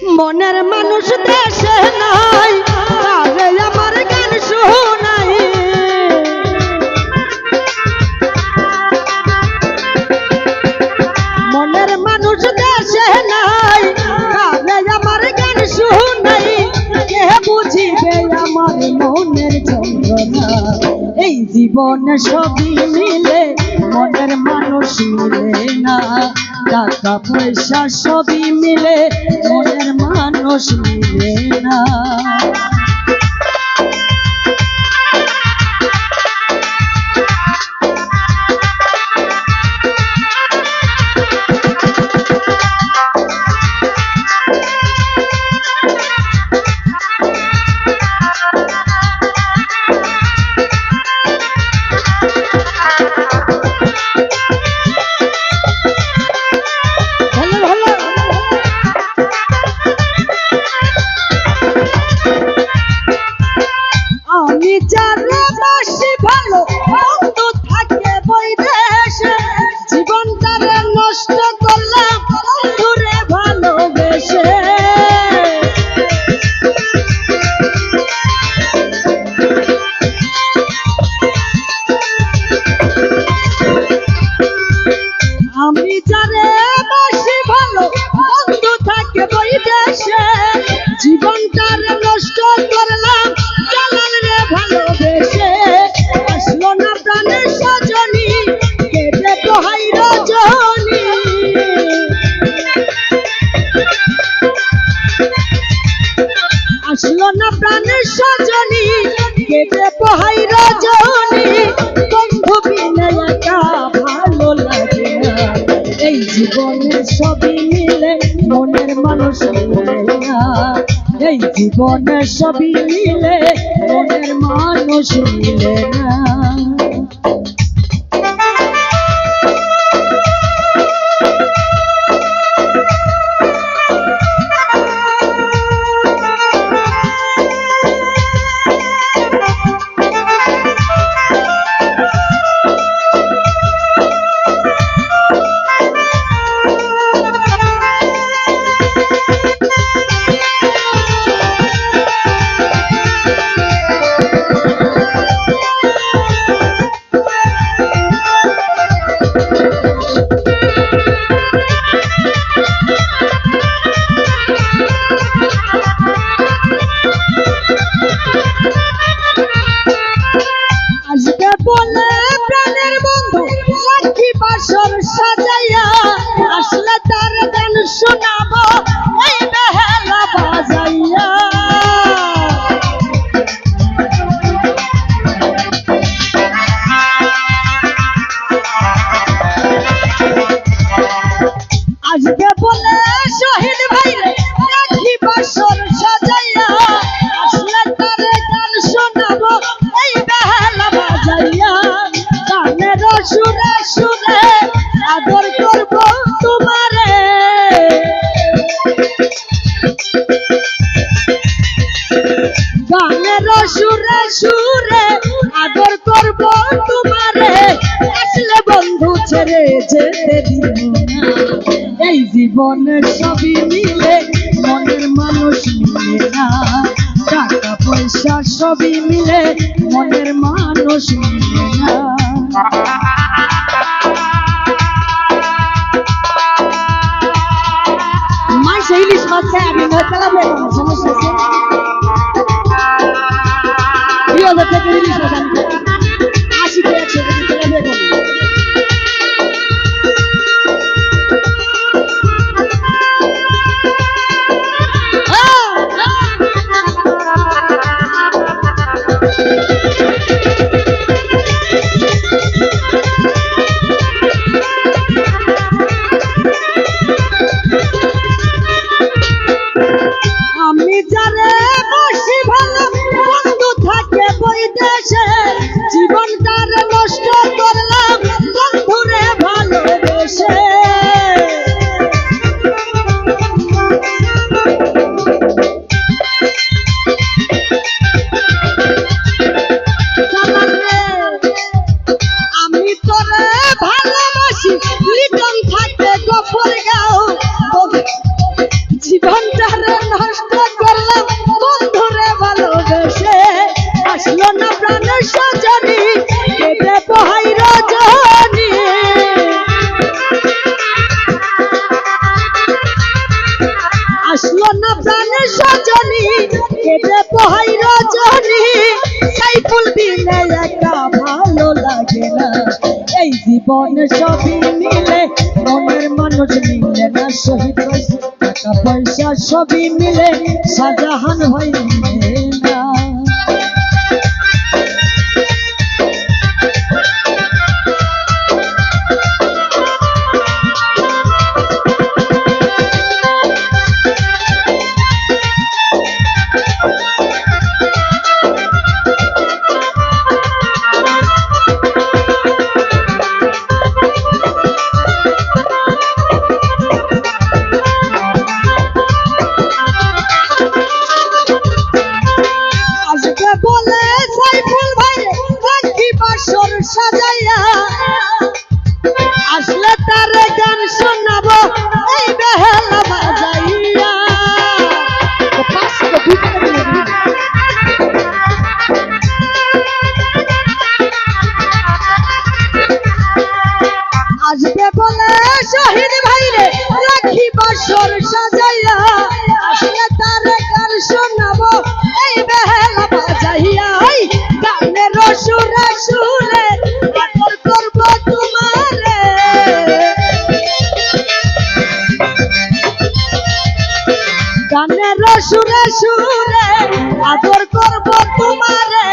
মনের মানুষ দেশে নাই, কাজে আমার গান শোনাই। মনের মানুষ দেশে নাই, কাজে আমার গান শোনাই। কে বুঝিবে আমার মনের যন্ত্রণা? এই জীবনে সবই মিলে মনের মানুষ মিলে না। টাকা পয়সা সবই মিলে মনের মানুষ মিলে না। আমি যারে বাসি ভালো, বন্ধু থাকে বৈদেশে, জীবনটারে নষ্ট করলাম বন্ধুরে ভালোবেসে। আমি যারে বাসি ভালো, বন্ধু থাকে বৈদেশে, জীবনটারে নষ্ট করলাম জালাল রে ভালোবেসে। আসলো না প্রাণের সজনী, কেটে পোহাই রজনী। আসলো না প্রাণের সজনী, কেটে পোহাই রজনী। বন্ধু বিনে একা ভালো লাগে না। এই জীবনে সবই মিলে মনের মানুষ মিলে না। এই জীবনে সবই মিলে মনের মানুষ মিলে না। আজকে বলে প্রাণের বন্ধু সাক্ষী বাসর সাজাইয়া, আসলে তার গান শোনাবো এই বেহালা বাজাইয়া। আজকে বলে শহীদ ভাই সাক্ষী বাসর সাজাইয়া, আসলে তার গান শোনাবো এই বেহালা বাজাইয়া। গানের সুরে সুরে আদর করব তোমারে, গানের সুরে সুরে আদর করব তোমারে। আসলে বন্ধু ছেড়ে যেতে দিব না। এই জীবনে সবই মিলে মনের মানুষ মিলে না। টাকা পয়সা সবই মিলে মনের মানুষ মিলে না। মাইসে ইলিশ মাছ খায় আমি তেলাপিয়া খাবো, সমস্যা আছে? 2000 টাকা ইলিশ মাছ আমি 80 টাকা 100 টাকা তেলাপিয়া খাবো। আমি যারে বাসি ভালো, বন্ধু থাকে বৈদেশে, জীবনটারে নষ্ট করলাম বন্ধুরে ভালোবেসে। আমি তোরে ভালোবাসি, লিটন থাকে গোপর গাও, জীবনটারে প্রাণের সজনী কেটে পোহাই রজনী সাইফুল বিনে একা ভালো লাগে না এই জীবন সবই মিলে মনের মানুষ মিলে না শহীদ টাকা পয়সা সবই মিলে শাহজাহান ভাই মিলে না সাজাইয়া আসলে তার গান শোনাবো এই বেহালা বাজাইয়া আসবে বলে শহীদ ভাইরে রাখি বাসর সাজাইয়া আসলে তার গান শোনাবো এই বেহালা বাজাইয়া গানের সুরে সুরে আদর করব তোমারে গানের সুরে সুরে আদর করব তোমারে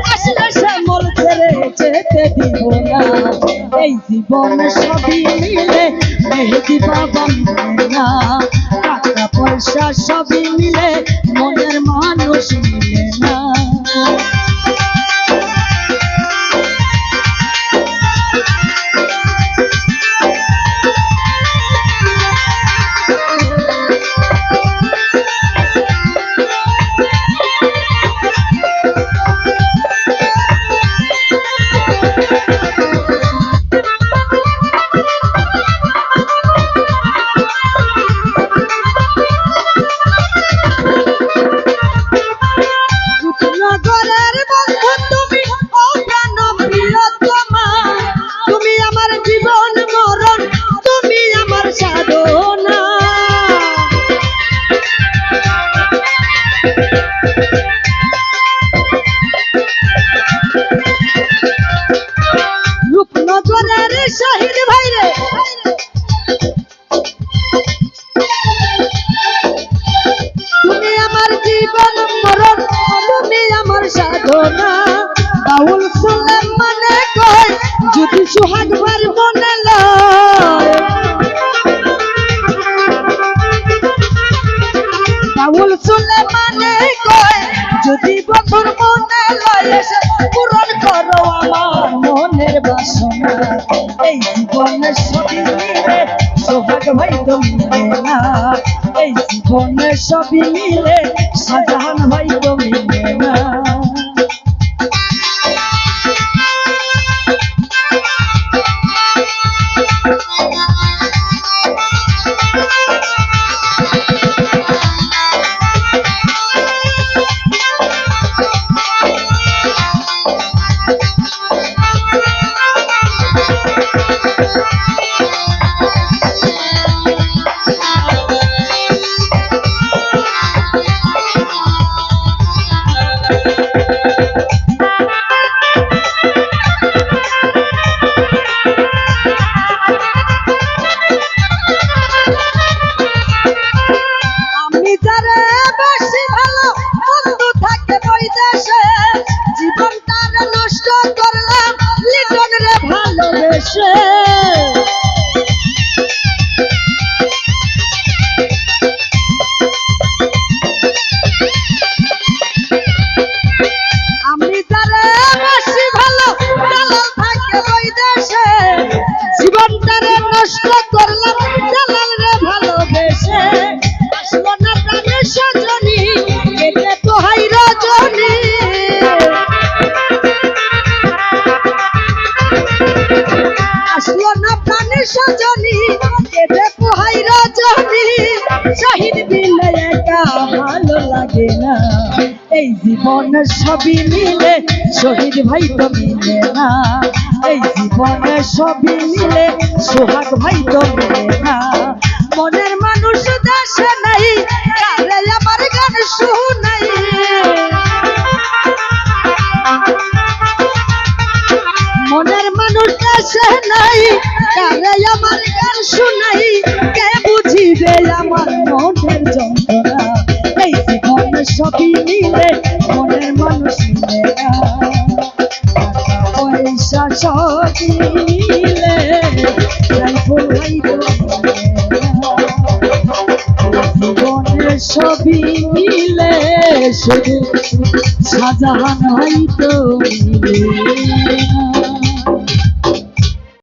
আসলে শ্যামল ছেড়ে যেতে দিব না এই জীবন সবই মিলে মেহেদি বাবা মিলে না টাকা পয়সা সবই মিলে মনের মানুষ মিলে না শহীদ ভাইরে তুমি আমার জীবন মরণ তুমি আমার সাধনা বাউল সুলেম মানে কয় যদি সুহাগ ভার মনে লয় বাউল সুলেম মানে কয় যদি বন্ধুর মনে লয় এসে পূরণ করো আমার মনের বাসনা এই জীবনে সবই মিলে সোহাগ ভাই তো মিলে না এই জীবনে সবই মিলে শাহজাহান ভাই তো মিলে না আমি তারে বেশি ভালো জালাল থাকে ওই দেশে জীবনটারে নষ্ট করলাম জালাল রে ভালোবেসে আসলো না প্রাণের সজনী কেটে পোহাই রজনী আসলো না প্রাণের সজনী কেটে পোহাই রজনী শহীদ বিলে একা ভালো লাগে না এই জীবনে সবই মিলে শহীদ ভাই তো মিলে না এই জীবনে সবই মিলে সোহাগ ভাই তো মিলে না মনের মানুষ দেশে নাই কারে সবই মিলে মনের মানুষ মিলে না, টাকা পয়সা সবই মিলে যাই বলাই তো জীবনে সবই মিলে শুধু শাহজাহান হয়তো মিলে না।